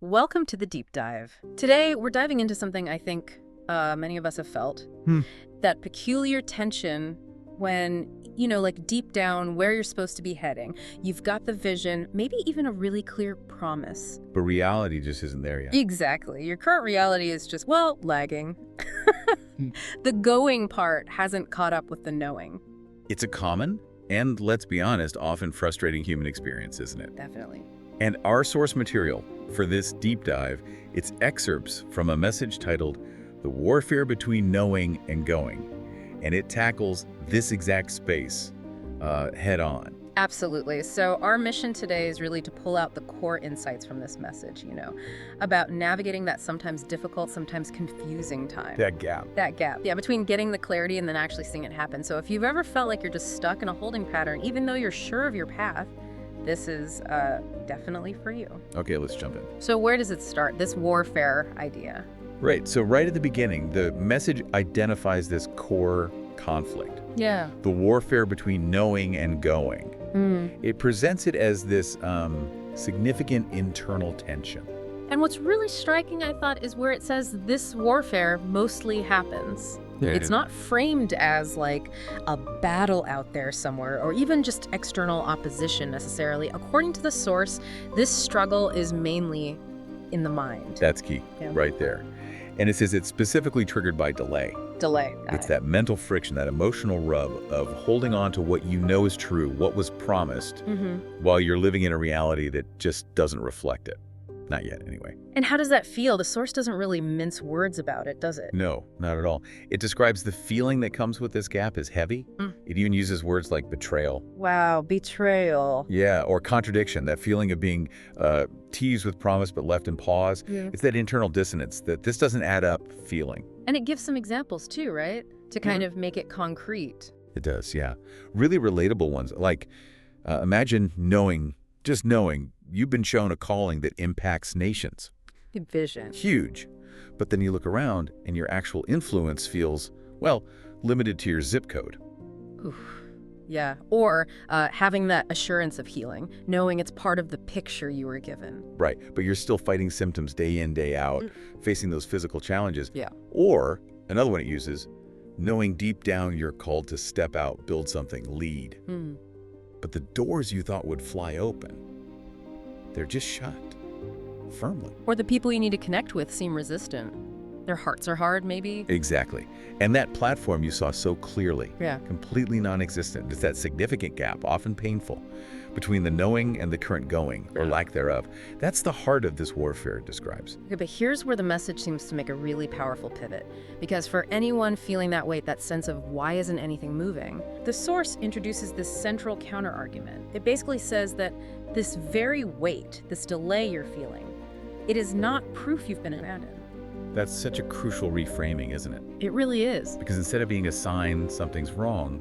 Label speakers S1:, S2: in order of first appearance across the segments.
S1: Welcome to the deep dive. Today, we're diving into something I think many of us have felt. That peculiar tension when, like deep down where you're supposed to be heading. You've got the vision, maybe even a really clear promise.
S2: But reality just isn't there yet.
S1: Exactly. Your current reality is just, well, lagging. The going part hasn't caught up with the knowing.
S2: It's a common, and let's be honest, often frustrating human experience, isn't it?
S1: Definitely.
S2: And our source material for this deep dive, it's excerpts from a message titled The Warfare Between Knowing and Going. And it tackles this exact space head on.
S1: Absolutely. So our mission today is really to pull out the core insights from this message, about navigating that sometimes difficult, sometimes confusing time.
S2: That gap.
S1: That gap, yeah, between getting the clarity and then actually seeing it happen. So if you've ever felt like you're just stuck in a holding pattern, even though you're sure of your path, this is definitely for you.
S2: Okay, let's jump in.
S1: So where does it start, this warfare idea?
S2: Right, so right at the beginning, the message identifies this core conflict.
S1: Yeah.
S2: The warfare between knowing and going. It presents it as this significant internal tension.
S1: And what's really striking, I thought, is where it says this warfare mostly happens.
S2: Yeah,
S1: It's not framed as like a battle out there somewhere or even just external opposition necessarily. According to the source, this struggle is mainly in the mind.
S2: That's key,
S1: Yeah.
S2: right there. And it says it's specifically triggered by delay.
S1: Delay.
S2: It's that mental friction, that emotional rub of holding on to what you know is true, what was promised, while you're living in a reality that just doesn't reflect it. Not yet, anyway.
S1: And how does that feel? The source doesn't really mince words about it, does it?
S2: No, not at all. It describes the feeling that comes with this gap as heavy. It even uses words like betrayal.
S1: Wow, betrayal.
S2: Yeah, or contradiction, that feeling of being teased with promise but left in pause.
S1: Yeah.
S2: It's that internal dissonance, that this doesn't add up feeling.
S1: And it gives some examples too, right? To kind of make it concrete.
S2: It does, yeah. Really relatable ones. Like, imagine just knowing, you've been shown a calling that impacts nations.
S1: Vision.
S2: Huge. But then you look around and your actual influence feels, well, limited to your zip code.
S1: Oof. Yeah. Or having that assurance of healing, knowing it's part of the picture you were given.
S2: Right, but you're still fighting symptoms day in, day out, facing those physical challenges.
S1: Yeah.
S2: Or, another one it uses, knowing deep down you're called to step out, build something, lead. But the doors you thought would fly open, they're just shut, firmly.
S1: Or the people you need to connect with seem resistant. Their hearts are hard, maybe.
S2: Exactly. And that platform you saw so clearly,
S1: Yeah.
S2: completely non-existent. It's that significant gap, often painful, between the knowing and the current going, or lack thereof. That's the heart of this warfare it describes.
S1: Okay, but here's where the message seems to make a really powerful pivot. Because for anyone feeling that weight, that sense of why isn't anything moving, the source introduces this central counter-argument. It basically says that this very weight, this delay you're feeling, it is not proof you've been abandoned.
S2: That's such a crucial reframing, isn't it?
S1: It really is.
S2: Because instead of being a sign something's wrong,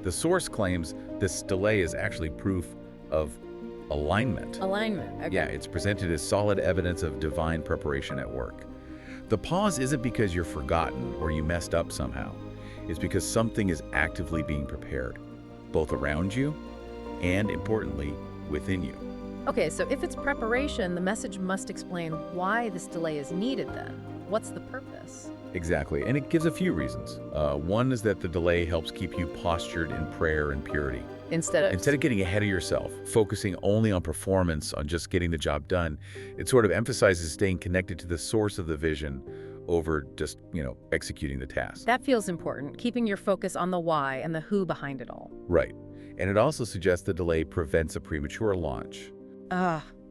S2: the source claims this delay is actually proof of alignment.
S1: Alignment. Okay.
S2: Yeah, it's presented as solid evidence of divine preparation at work. The pause isn't because you're forgotten or you messed up somehow. It's because something is actively being prepared, both around you and, importantly, within you.
S1: Okay, so if it's preparation, the message must explain why this delay is needed then. What's the purpose?
S2: Exactly, and it gives a few reasons. One is that the delay helps keep you postured in prayer and purity.
S1: Instead
S2: Instead of getting ahead of yourself, focusing only on performance, on just getting the job done, it sort of emphasizes staying connected to the source of the vision over just, executing the task.
S1: That feels important, keeping your focus on the why and the who behind it all.
S2: Right. And it also suggests the delay prevents a premature launch.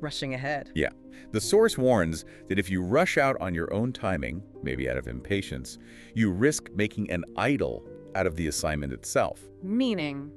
S1: Rushing ahead.
S2: Yeah. The source warns that if you rush out on your own timing, maybe out of impatience, you risk making an idol out of the assignment itself,
S1: Meaning?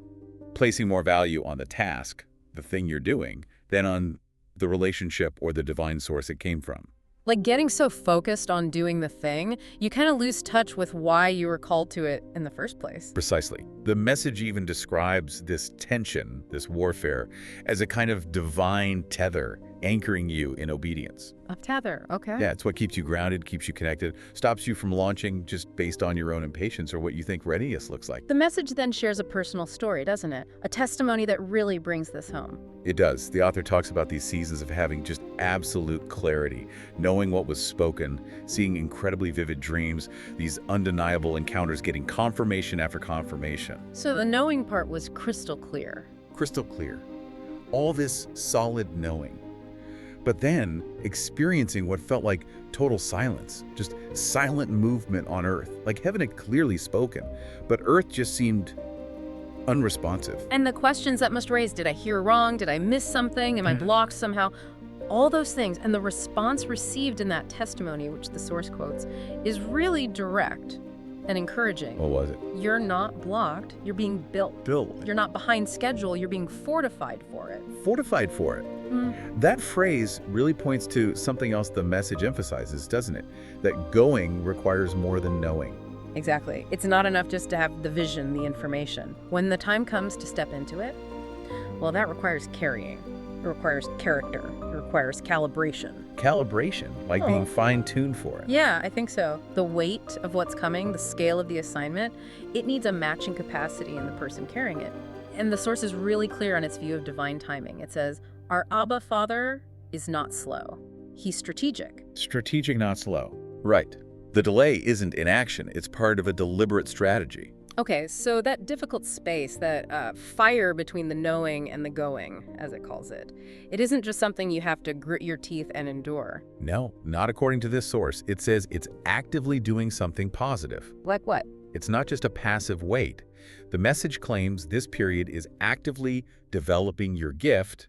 S2: placing more value on the task, the thing you're doing, than on the relationship or the divine source it came from.
S1: Like getting so focused on doing the thing, you kind of lose touch with why you were called to it in the first place.
S2: Precisely. The message even describes this tension, this warfare, as a kind of divine tether anchoring you in obedience.
S1: A tether, okay.
S2: Yeah, it's what keeps you grounded, keeps you connected, stops you from launching just based on your own impatience or what you think readiness looks like.
S1: The message then shares a personal story, doesn't it? A testimony that really brings this home.
S2: It does. The author talks about these seasons of having just absolute clarity, knowing what was spoken, seeing incredibly vivid dreams, these undeniable encounters, getting confirmation after confirmation.
S1: So the knowing part was crystal clear.
S2: Crystal clear. All this solid knowing. But then experiencing what felt like total silence, just silent movement on Earth. Like heaven had clearly spoken, but Earth just seemed unresponsive.
S1: And the questions that must raise, did I hear wrong? Did I miss something? Am I blocked somehow? All those things. And the response received in that testimony, which the source quotes, is really direct and encouraging.
S2: What was it?
S1: You're not blocked, you're being built.
S2: Built.
S1: You're not behind schedule, you're being fortified for it.
S2: Fortified for it. That phrase really points to something else the message emphasizes, doesn't it? That going requires more than knowing.
S1: Exactly. It's not enough just to have the vision, the information. When the time comes to step into it, well, that requires carrying. It requires character. It requires calibration.
S2: Calibration, like being fine-tuned for it.
S1: Yeah, I think so. The weight of what's coming, the scale of the assignment, it needs a matching capacity in the person carrying it. And the source is really clear on its view of divine timing. It says, our Abba Father is not slow. He's strategic.
S2: Strategic, not slow. Right. The delay isn't inaction. It's part of a deliberate strategy.
S1: Okay, so that difficult space, that fire between the knowing and the going, as it calls it, it isn't just something you have to grit your teeth and endure.
S2: No, not according to this source. It says it's actively doing something positive.
S1: Like what?
S2: It's not just a passive wait. The message claims this period is actively developing your gift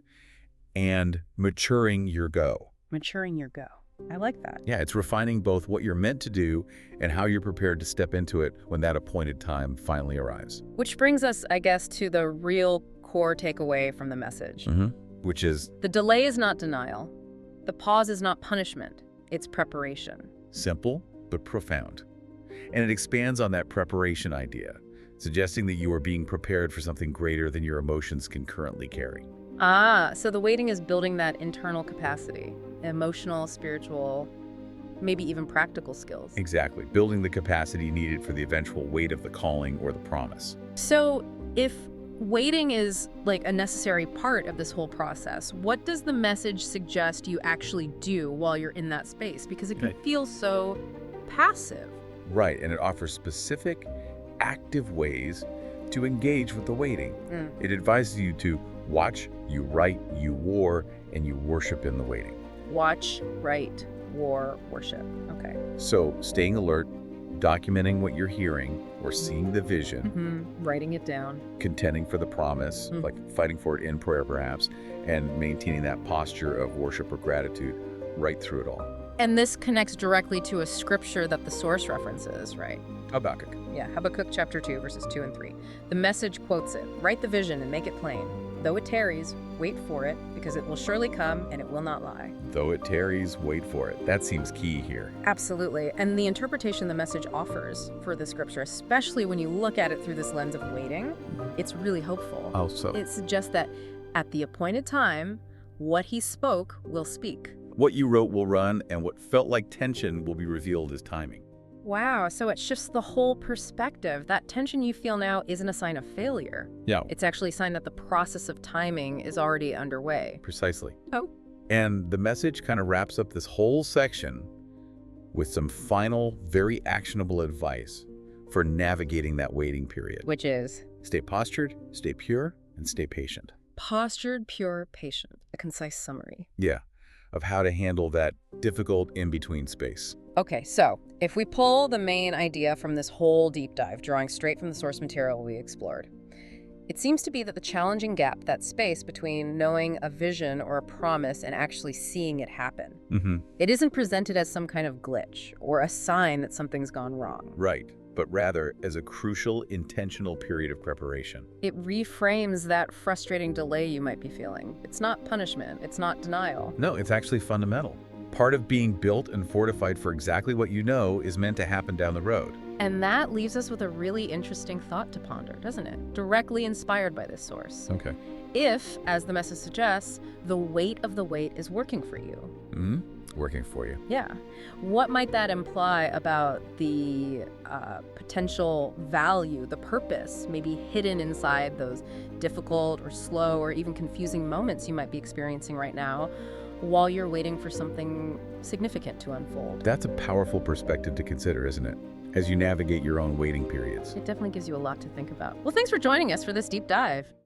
S2: and maturing your go.
S1: Maturing your go. I like that.
S2: Yeah, it's refining both what you're meant to do and how you're prepared to step into it when that appointed time finally arrives.
S1: Which brings us, I guess, to the real core takeaway from the message.
S2: Which is?
S1: The delay is not denial. The pause is not punishment. It's preparation.
S2: Simple, but profound. And it expands on that preparation idea, suggesting that you are being prepared for something greater than your emotions can currently carry.
S1: Ah, so the waiting is building that internal capacity, emotional, spiritual, maybe even practical skills.
S2: Exactly, building the capacity needed for the eventual weight of the calling or the promise.
S1: So if waiting is like a necessary part of this whole process, what does the message suggest you actually do while you're in that space? Because it can feel so passive.
S2: Right, and it offers specific, active ways to engage with the waiting. It advises you to watch, you write, you war, and you worship in the waiting.
S1: Watch, write, war, worship. Okay.
S2: So staying alert, documenting what you're hearing or seeing the vision,
S1: Writing it down.
S2: contending for the promise, like fighting for it in prayer perhaps, and maintaining that posture of worship or gratitude right through it all.
S1: And this connects directly to a scripture that the source references, right?
S2: Habakkuk.
S1: Yeah, Habakkuk chapter 2, verses 2 and 3. The message quotes it. Write the vision and make it plain. Though it tarries, wait for it, because it will surely come and it will not lie.
S2: Though it tarries, wait for it. That seems key here.
S1: Absolutely. And the interpretation the message offers for the scripture, especially when you look at it through this lens of waiting, it's really hopeful.
S2: Oh, so?
S1: It suggests that at the appointed time, what he spoke will speak.
S2: What you wrote will run, and what felt like tension will be revealed as timing.
S1: Wow, so it shifts the whole perspective. That tension you feel now isn't a sign of failure.
S2: Yeah.
S1: It's actually a sign that the process of timing is already underway.
S2: Precisely.
S1: Oh.
S2: And the message kind of wraps up this whole section with some final, very actionable advice for navigating that waiting period.
S1: Which is?
S2: Stay postured, stay pure, and stay patient.
S1: Postured, pure, patient. A concise summary.
S2: Yeah, of how to handle that difficult in-between space.
S1: Okay, so if we pull the main idea from this whole deep dive, drawing straight from the source material we explored, it seems to be that the challenging gap, that space between knowing a vision or a promise and actually seeing it happen, it isn't presented as some kind of glitch or a sign that something's gone wrong.
S2: Right, but rather as a crucial, intentional period of preparation.
S1: It reframes that frustrating delay you might be feeling. It's not punishment. It's not denial.
S2: No, it's actually fundamental. Part of being built and fortified for exactly what you know is meant to happen down the road.
S1: And that leaves us with a really interesting thought to ponder, doesn't it? Directly inspired by this source.
S2: Okay.
S1: If, as the message suggests, the weight of the weight is working for you.
S2: Working for you.
S1: Yeah. What might that imply about the potential value, the purpose, maybe hidden inside those difficult or slow or even confusing moments you might be experiencing right now while you're waiting for something significant to unfold?
S2: That's a powerful perspective to consider, isn't it? As you navigate your own waiting periods.
S1: It definitely gives you a lot to think about. Well, thanks for joining us for this deep dive.